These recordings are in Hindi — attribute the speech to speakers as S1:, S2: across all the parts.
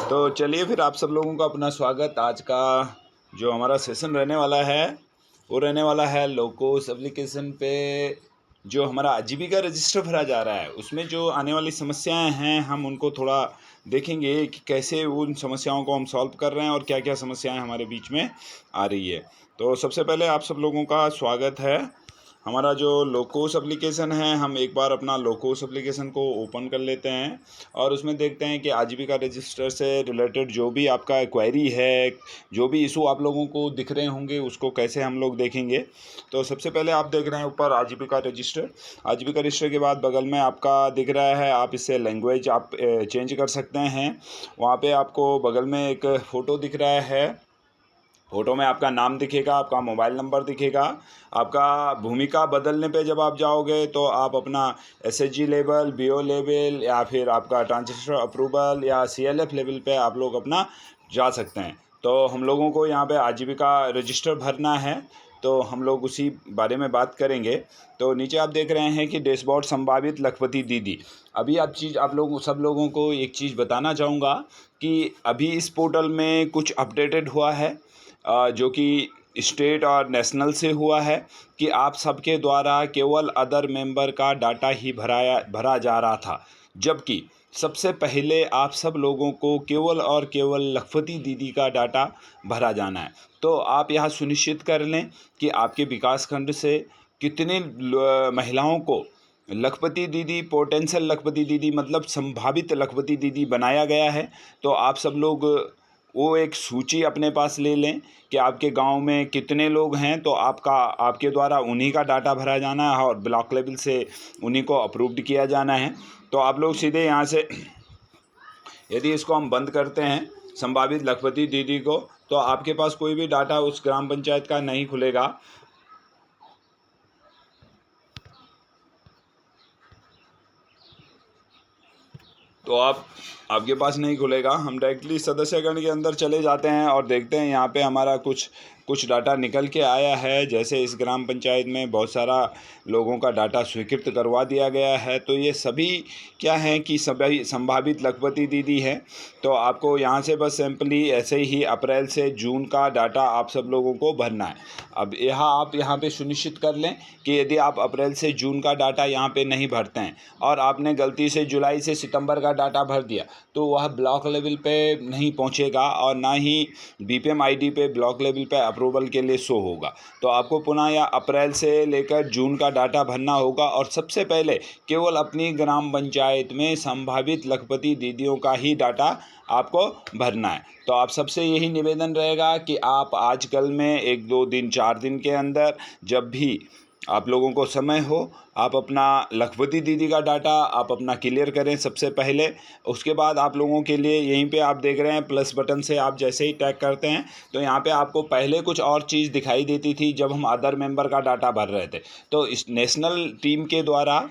S1: तो चलिए फिर आप सब लोगों का अपना स्वागत। आज का जो हमारा सेशन रहने वाला है वो रहने वाला है लोकोस एप्लीकेशन पे जो हमारा आजीविका रजिस्टर भरा जा रहा है उसमें जो आने वाली समस्याएं हैं हम उनको थोड़ा देखेंगे कि कैसे उन समस्याओं को हम सॉल्व कर रहे हैं और क्या क्या समस्याएं हमारे बीच में आ रही है। तो सबसे पहले आप सब लोगों का स्वागत है। हमारा जो लोकोस एप्लीकेशन है, हम एक बार अपना लोकोस एप्लीकेशन को ओपन कर लेते हैं और उसमें देखते हैं कि आजीविका रजिस्टर से रिलेटेड जो भी आपका क्वेरी है, जो भी इशू आप लोगों को दिख रहे होंगे उसको कैसे हम लोग देखेंगे। तो सबसे पहले आप देख रहे हैं ऊपर आजीविका रजिस्टर। आजीविका रजिस्टर के बाद बगल में आपका दिख रहा है, आप इससे लैंग्वेज आप चेंज कर सकते हैं। वहाँ पे आपको बगल में एक फ़ोटो दिख रहा है, फ़ोटो में आपका नाम दिखेगा, आपका मोबाइल नंबर दिखेगा। आपका भूमिका बदलने पे जब आप जाओगे तो आप अपना एसएचजी लेवल, बीओ लेवल या फिर आपका ट्रांजिस्टर अप्रूवल या सीएलएफ लेवल पे आप लोग अपना जा सकते हैं। तो हम लोगों को यहाँ पे आजीविका रजिस्टर भरना है, तो हम लोग उसी बारे में बात करेंगे। तो नीचे आप देख रहे हैं कि डैशबोर्ड संभावित लखपति दीदी। अभी आप लोग सब लोगों को एक चीज़ बताना चाहूँगा कि अभी इस पोर्टल में कुछ अपडेटेड हुआ है जो कि स्टेट और नेशनल से हुआ है कि आप सबके द्वारा केवल अदर मेंबर का डाटा ही भरा जा रहा था, जबकि सबसे पहले आप सब लोगों को केवल और केवल लखपति दीदी का डाटा भरा जाना है। तो आप यह सुनिश्चित कर लें कि आपके विकास खंड से कितने महिलाओं को लखपति दीदी, पोटेंशियल लखपति दीदी मतलब संभावित लखपति दीदी बनाया गया है। तो आप सब लोग वो एक सूची अपने पास ले लें कि आपके गांव में कितने लोग हैं, तो आपके द्वारा उन्हीं का डाटा भरा जाना है और ब्लॉक लेवल से उन्हीं को अप्रूव्ड किया जाना है। तो आप लोग सीधे यहाँ से यदि इसको हम बंद करते हैं संभावित लखपति दीदी को, तो आपके पास कोई भी डाटा उस ग्राम पंचायत का नहीं खुलेगा। तो आपके पास नहीं खुलेगा। हम डायरेक्टली सदस्यगण के अंदर चले जाते हैं और देखते हैं यहाँ पे हमारा कुछ डाटा निकल के आया है। जैसे इस ग्राम पंचायत में बहुत सारा लोगों का डाटा स्वीकृत करवा दिया गया है। तो ये सभी क्या हैं कि सभी संभावित लखपति दीदी हैं। तो आपको यहाँ से बस सिंपली ऐसे ही अप्रैल से जून का डाटा आप सब लोगों को भरना है। अब आप यहाँ पे सुनिश्चित कर लें कि यदि आप अप्रैल से जून का डाटा यहाँ पे नहीं भरते हैं और आपने गलती से जुलाई से सितंबर का डाटा भर दिया, तो वह ब्लॉक लेवल पे नहीं पहुँचेगा और ना ही बीपीएम आईडी पे ब्लॉक लेवल पे अप्रूवल के लिए शो होगा। तो आपको पुनः या अप्रैल से लेकर जून का डाटा भरना होगा और सबसे पहले केवल अपनी ग्राम पंचायत में संभावित लखपति दीदियों का ही डाटा आपको भरना है। तो आप सबसे यही निवेदन रहेगा कि आप आजकल में 1-2 दिन 4 दिन के अंदर जब भी आप लोगों को समय हो, आप अपना लखपति दीदी का डाटा आप अपना क्लियर करें सबसे पहले। उसके बाद आप लोगों के लिए यहीं पे आप देख रहे हैं प्लस बटन से आप जैसे ही टैग करते हैं तो यहाँ पे आपको पहले कुछ और चीज़ दिखाई देती थी जब हम अदर मेंबर का डाटा भर रहे थे। तो इस नेशनल टीम के द्वारा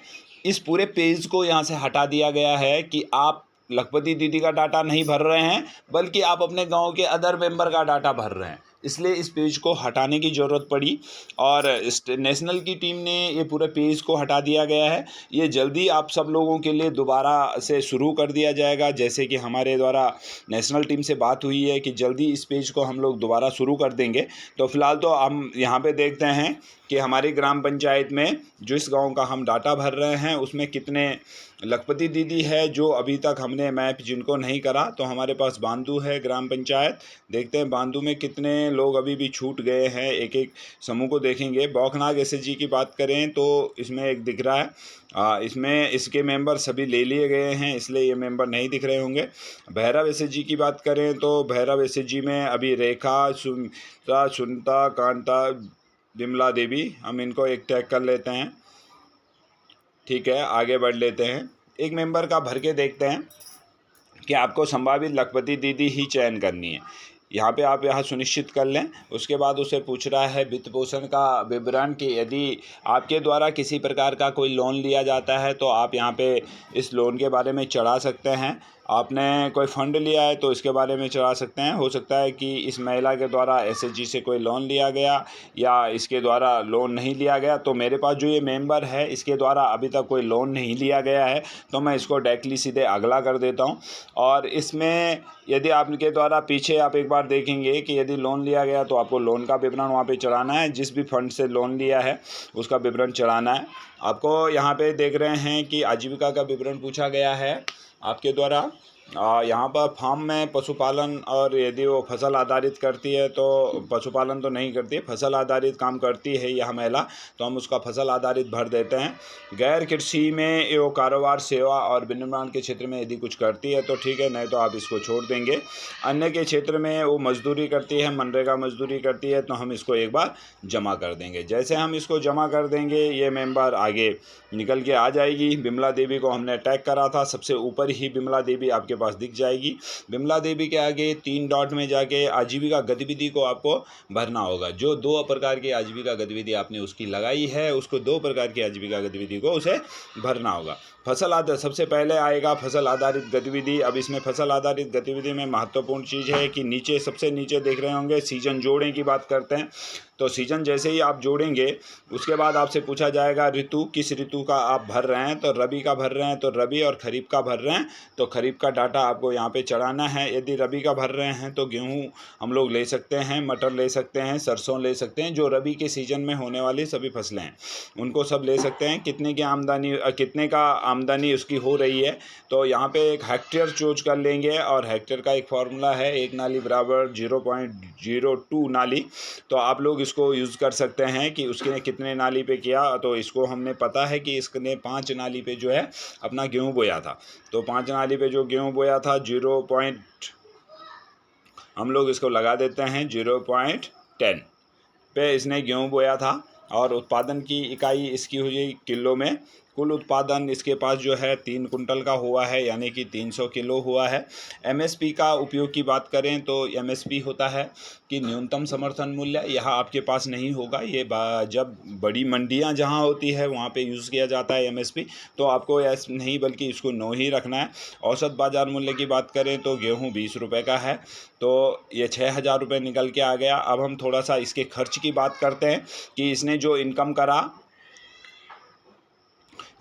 S1: इस पूरे पेज को यहाँ से हटा दिया गया है कि आप लखपति दीदी का डाटा नहीं भर रहे हैं बल्कि आप अपने गांव के अदर मेंबर का डाटा भर रहे हैं। इसलिए इस पेज को हटाने की ज़रूरत पड़ी और नेशनल की टीम ने ये पूरे पेज को हटा दिया गया है। ये जल्दी आप सब लोगों के लिए दोबारा से शुरू कर दिया जाएगा। जैसे कि हमारे द्वारा नेशनल टीम से बात हुई है कि जल्दी इस पेज को हम लोग दोबारा शुरू कर देंगे। तो फिलहाल तो हम यहाँ पे देखते हैं कि हमारी ग्राम पंचायत में जिस गांव का हम डाटा भर रहे हैं उसमें कितने लखपति दीदी है जो अभी तक हमने मैप जिनको नहीं करा। तो हमारे पास बांदू है ग्राम पंचायत, देखते हैं बांदू में कितने लोग अभी भी छूट गए हैं। एक एक समूह को देखेंगे। बौखनाग एसएचजी की बात करें तो इसमें एक दिख रहा है, इसमें इसके मेंबर सभी ले लिए गए हैं इसलिए ये मेंबर नहीं दिख रहे होंगे। भैरव एसएचजी की बात करें तो भैरव एसएचजी में अभी रेखा, सुनता, कांता, विमला देवी, हम इनको एक टैग कर लेते हैं। ठीक है, आगे बढ़ लेते हैं। एक मेंबर का भर के देखते हैं कि आपको संभावित लखपति दीदी ही चयन करनी है। यहाँ पे आप यहाँ सुनिश्चित कर लें। उसके बाद उसे पूछ रहा है वित्त पोषण का विवरण कि यदि आपके द्वारा किसी प्रकार का कोई लोन लिया जाता है तो आप यहाँ पे इस लोन के बारे में चढ़ा सकते हैं। आपने कोई फ़ंड लिया है तो इसके बारे में चढ़ा सकते हैं। हो सकता है कि इस महिला के द्वारा एसएचजी से कोई लोन लिया गया या इसके द्वारा लोन नहीं लिया गया। तो मेरे पास जो ये मेंबर है इसके द्वारा अभी तक कोई लोन नहीं लिया गया है, तो मैं इसको डायरेक्टली सीधे अगला कर देता हूँ। और इसमें यदि आपके द्वारा पीछे आप एक बार देखेंगे कि यदि लोन लिया गया तो आपको लोन का विवरण वहाँ पे चढ़ाना है। जिस भी फंड से लोन लिया है उसका विवरण चढ़ाना है। आपको यहाँ पे देख रहे हैं कि आजीविका का विवरण पूछा गया है आपके द्वारा। यहाँ पर फार्म में पशुपालन, और यदि वो फसल आधारित करती है तो पशुपालन तो नहीं करती है, फसल आधारित काम करती है यह महिला, तो हम उसका फसल आधारित भर देते हैं। गैर कृषि में वो कारोबार, सेवा और विनिर्माण के क्षेत्र में यदि कुछ करती है तो ठीक है, नहीं तो आप इसको छोड़ देंगे। अन्य के क्षेत्र में वो मजदूरी करती है, मनरेगा मजदूरी करती है, तो हम इसको एक बार जमा कर देंगे। जैसे हम इसको जमा कर देंगे ये मेंबर आगे निकल के आ जाएगी। बिमला देवी को हमने टैग करा था, सबसे ऊपर ही बिमला देवी आपके पास दिख जाएगी। बिमला देवी के आगे 3 डॉट में जाके आजीविका गतिविधि को आपको भरना होगा। जो 2 प्रकार की आजीविका गतिविधि आपने उसकी लगाई है, उसको 2 प्रकार की आजीविका गतिविधि को उसे भरना होगा। फसल आधारित सबसे पहले आएगा फसल आधारित गतिविधि। अब इसमें फसल आधारित गतिविधि में महत्वपूर्ण चीज़ है कि नीचे, सबसे नीचे देख रहे होंगे सीजन जोड़ने की बात करते हैं। तो सीजन जैसे ही आप जोड़ेंगे उसके बाद आपसे पूछा जाएगा ऋतु, किस ऋतु का आप भर रहे हैं। तो रबी का भर रहे हैं तो रबी, और खरीफ का भर रहे हैं तो खरीफ का डाटा आपको यहाँ पे चढ़ाना है। यदि रबी का भर रहे हैं तो गेहूँ हम लोग ले सकते हैं, मटर ले सकते हैं, सरसों ले सकते हैं। जो रबी के सीजन में होने वाली सभी फसलें हैं उनको सब ले सकते हैं। कितने की आमदनी, कितने का आमदनी उसकी हो रही है, तो यहाँ पे एक हेक्टेयर चूज कर लेंगे। और हेक्टेयर का एक फार्मूला है, 1 नाली बराबर 0.02 नाली। तो आप लोग इसको यूज़ कर सकते हैं कि उसने कितने नाली पे किया। तो इसको हमने पता है कि इसने 5 नाली पे जो है अपना गेहूँ बोया था। तो 5 नाली पे जो गेहूँ बोया था, हम लोग इसको लगा देते हैं 0.10 पे इसने गेहूँ बोया था। और उत्पादन की इकाई इसकी हुई किलो में। कुल उत्पादन इसके पास जो है 3 कुंटल का हुआ है, यानी कि 300 किलो हुआ है। एमएसपी का उपयोग की बात करें तो एमएसपी होता है कि न्यूनतम समर्थन मूल्य। यह आपके पास नहीं होगा, ये जब बड़ी मंडियां जहां होती है वहां पे यूज़ किया जाता है एमएसपी। तो आपको ऐसा नहीं, बल्कि इसको 9 ही रखना है। औसत बाज़ार मूल्य की बात करें तो गेहूँ 20 रुपये का है, तो ये 6,000 रुपये निकल के आ गया। अब हम थोड़ा सा इसके खर्च की बात करते हैं कि इसने जो इनकम करा,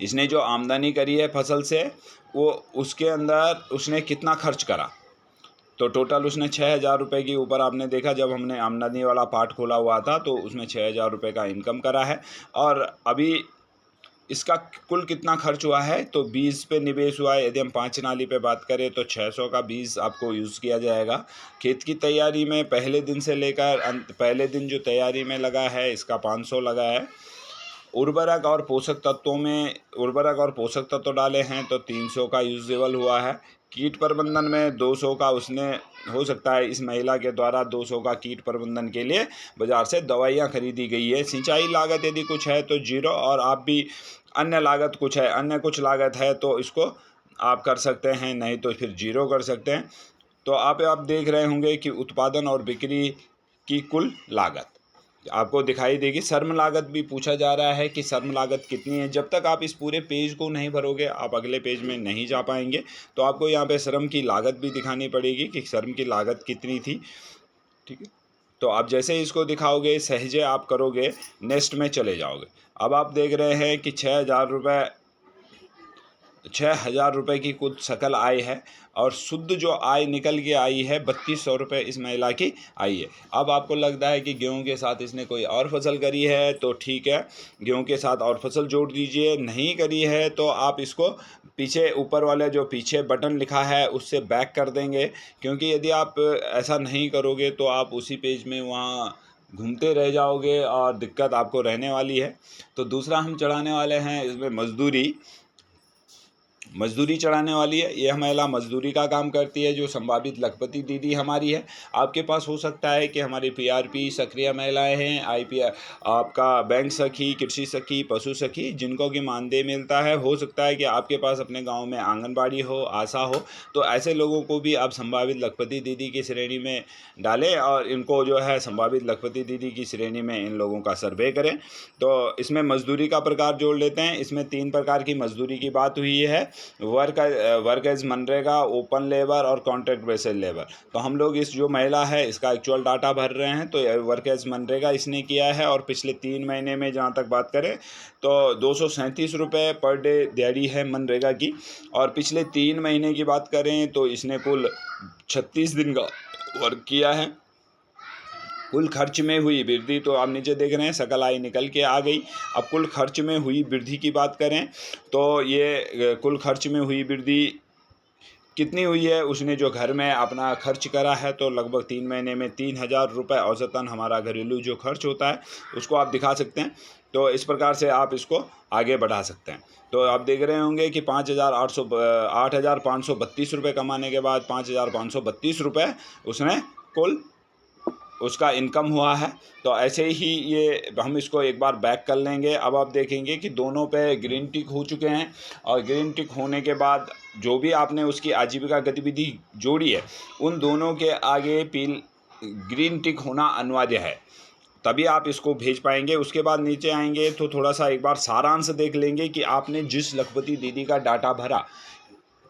S1: इसने जो आमदनी करी है फसल से, वो उसके अंदर उसने कितना खर्च करा। तो टोटल उसने 6,000 रुपये के ऊपर, आपने देखा जब हमने आमदनी वाला पार्ट खोला हुआ था तो उसमें 6,000 रुपये का इनकम करा है। और अभी इसका कुल कितना खर्च हुआ है, तो 20 पे निवेश हुआ है। यदि हम 5 नाली पे बात करें तो 600 का 20 आपको यूज़ किया जाएगा। खेत की तैयारी में पहले दिन से लेकर पहले दिन जो तैयारी में लगा है इसका 500 लगा है। उर्वरक और पोषक तत्व डाले हैं तो 300 का यूजेबल हुआ है। कीट प्रबंधन में 200 का उसने, हो सकता है इस महिला के द्वारा 200 का कीट प्रबंधन के लिए बाज़ार से दवाइयाँ खरीदी गई है। सिंचाई लागत यदि कुछ है तो 0, और आप भी अन्य लागत कुछ है, अन्य कुछ लागत है तो इसको आप कर सकते हैं, नहीं तो फिर 0 कर सकते हैं। तो आप देख रहे होंगे कि उत्पादन और बिक्री की कुल लागत आपको दिखाई देगी। श्रम लागत भी पूछा जा रहा है कि श्रम लागत कितनी है। जब तक आप इस पूरे पेज को नहीं भरोगे आप अगले पेज में नहीं जा पाएंगे। तो आपको यहाँ पे श्रम की लागत भी दिखानी पड़ेगी कि श्रम की लागत कितनी थी, ठीक है। तो आप जैसे इसको दिखाओगे, सहजे आप करोगे, नेक्स्ट में चले जाओगे। अब आप देख रहे हैं कि 6,000 रुपये की कुछ सकल आय है, और शुद्ध जो आय निकल के आई है 3,200 रुपये इस महिला की आई है। अब आपको लगता है कि गेहूं के साथ इसने कोई और फसल करी है तो ठीक है, गेहूं के साथ और फसल जोड़ दीजिए। नहीं करी है तो आप इसको पीछे ऊपर वाले जो पीछे बटन लिखा है उससे बैक कर देंगे, क्योंकि यदि आप ऐसा नहीं करोगे तो आप उसी पेज में वहाँ घूमते रह जाओगे और दिक्कत आपको रहने वाली है। तो दूसरा हम चढ़ाने वाले हैं इसमें मजदूरी चढ़ाने वाली है। यह महिला मजदूरी का काम करती है, जो संभावित लखपति दीदी हमारी है। आपके पास हो सकता है कि हमारी पीआरपी सक्रिय महिलाएं हैं, आईपीआर आपका बैंक सखी, कृषि सखी, पशु सखी, जिनको कि मानदेय मिलता है। हो सकता है कि आपके पास अपने गांव में आंगनबाड़ी हो, आशा हो, तो ऐसे लोगों को भी आप संभावित लखपति दीदी की श्रेणी में डालें और इनको जो है संभावित लखपति दीदी की श्रेणी में इन लोगों का सर्वे करें। तो इसमें मजदूरी का प्रकार जोड़ लेते हैं। इसमें 3 प्रकार की मजदूरी की बात हुई है। वर्क एज मनरेगा, ओपन लेबर और कॉन्ट्रैक्ट बेसिस लेबर। तो हम लोग इस जो महिला है इसका एक्चुअल डाटा भर रहे हैं। तो वर्क एज मनरेगा इसने किया है और पिछले 3 महीने में जहाँ तक बात करें तो 237 रुपये पर डे दिहाड़ी है मनरेगा की। और पिछले 3 महीने की बात करें तो इसने कुल 36 दिन का वर्क किया है। कुल खर्च में हुई वृद्धि तो आप नीचे देख रहे हैं सकल आय निकल के आ गई। अब कुल खर्च में हुई वृद्धि की बात करें तो ये कुल खर्च में हुई वृद्धि कितनी हुई है, उसने जो घर में अपना खर्च करा है तो लगभग 3 महीने में 3000 रुपये औसतन हमारा घरेलू जो खर्च होता है उसको आप दिखा सकते हैं। तो इस प्रकार से आप इसको आगे बढ़ा सकते हैं। तो आप देख रहे होंगे कि 8,532 रुपये कमाने के बाद 5,532 रुपये उसने कुल उसका इनकम हुआ है। तो ऐसे ही ये हम इसको एक बार बैक कर लेंगे। अब आप देखेंगे कि दोनों पे ग्रीन टिक हो चुके हैं और ग्रीन टिक होने के बाद जो भी आपने उसकी आजीविका गतिविधि जोड़ी है उन दोनों के आगे ग्रीन टिक होना अनिवार्य है, तभी आप इसको भेज पाएंगे। उसके बाद नीचे आएंगे तो थोड़ा सा एक बार सारांश देख लेंगे कि आपने जिस लखपति दीदी का डाटा भरा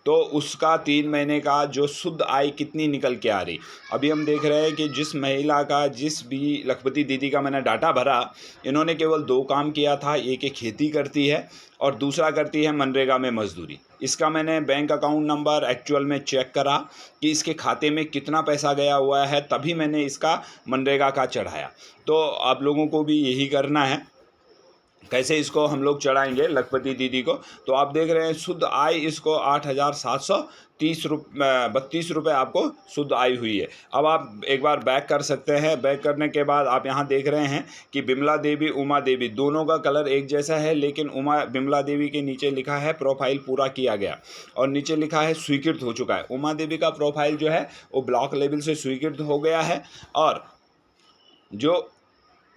S1: तो उसका 3 महीने का जो शुद्ध आय कितनी निकल के आ रही। अभी हम देख रहे हैं कि जिस महिला का जिस भी लखपति दीदी का मैंने डाटा भरा इन्होंने केवल 2 काम किया था, एक खेती करती है और दूसरा करती है मनरेगा में मजदूरी। इसका मैंने बैंक अकाउंट नंबर एक्चुअल में चेक करा कि इसके खाते में कितना पैसा गया हुआ है, तभी मैंने इसका मनरेगा का चढ़ाया। तो आप लोगों को भी यही करना है। कैसे इसको हम लोग चढ़ाएंगे लखपति दीदी को, तो आप देख रहे हैं शुद्ध आय इसको 8,732 रुपये आपको शुद्ध आय हुई है। अब आप एक बार बैक कर सकते हैं। बैक करने के बाद आप यहाँ देख रहे हैं कि बिमला देवी उमा देवी दोनों का कलर एक जैसा है, लेकिन बिमला देवी के नीचे लिखा है प्रोफाइल पूरा किया गया और नीचे लिखा है स्वीकृत हो चुका है। उमा देवी का प्रोफाइल जो है वो ब्लॉक लेवल से स्वीकृत हो गया है और जो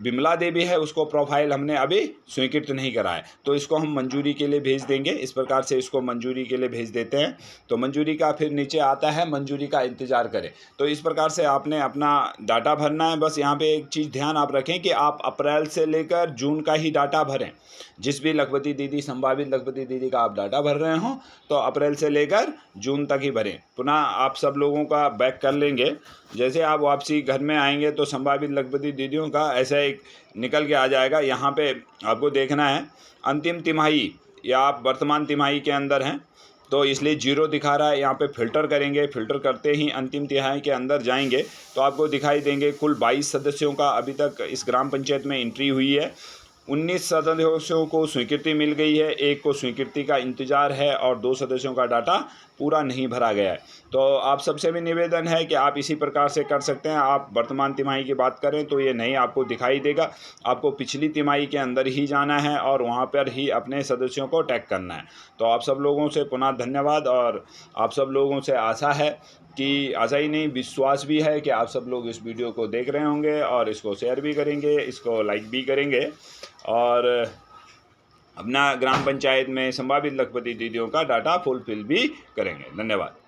S1: बिमला देवी है उसको प्रोफाइल हमने अभी स्वीकृत नहीं करा है, तो इसको हम मंजूरी के लिए भेज देंगे। इस प्रकार से इसको मंजूरी के लिए भेज देते हैं। तो मंजूरी का फिर नीचे आता है मंजूरी का इंतज़ार करें। तो इस प्रकार से आपने अपना डाटा भरना है। बस यहाँ पे एक चीज़ ध्यान आप रखें कि आप अप्रैल से लेकर जून का ही डाटा भरें। जिस भी लखपति दीदी संभावित लखपति दीदी का आप डाटा भर रहे हो तो अप्रैल से लेकर जून तक ही भरें। पुनः आप सब लोगों का बैक कर लेंगे। जैसे आप वापसी घर में आएंगे तो संभावित लखपति दीदियों का ऐसा एक निकल के आ जाएगा। यहाँ पे आपको देखना है अंतिम तिमाही या आप वर्तमान तिमाही के अंदर हैं तो इसलिए 0 दिखा रहा है। यहाँ पे फिल्टर करेंगे, फिल्टर करते ही अंतिम तिमाही के अंदर जाएंगे तो आपको दिखाई देंगे कुल 22 सदस्यों का अभी तक इस ग्राम पंचायत में एंट्री हुई है। 19 सदस्यों को स्वीकृति मिल गई है, 1 को स्वीकृति का इंतज़ार है और 2 सदस्यों का डाटा पूरा नहीं भरा गया है। तो आप सबसे भी निवेदन है कि आप इसी प्रकार से कर सकते हैं। आप वर्तमान तिमाही की बात करें तो ये नहीं आपको दिखाई देगा, आपको पिछली तिमाही के अंदर ही जाना है और वहाँ पर ही अपने सदस्यों को टैग करना है। तो आप सब लोगों से पुनः धन्यवाद और आप सब लोगों से आशा है कि आशा ही नहीं विश्वास भी है कि आप सब लोग इस वीडियो को देख रहे होंगे और इसको शेयर भी करेंगे, इसको लाइक भी करेंगे और अपना ग्राम पंचायत में संभावित लखपति दीदियों का डाटा फुलफिल भी करेंगे। धन्यवाद।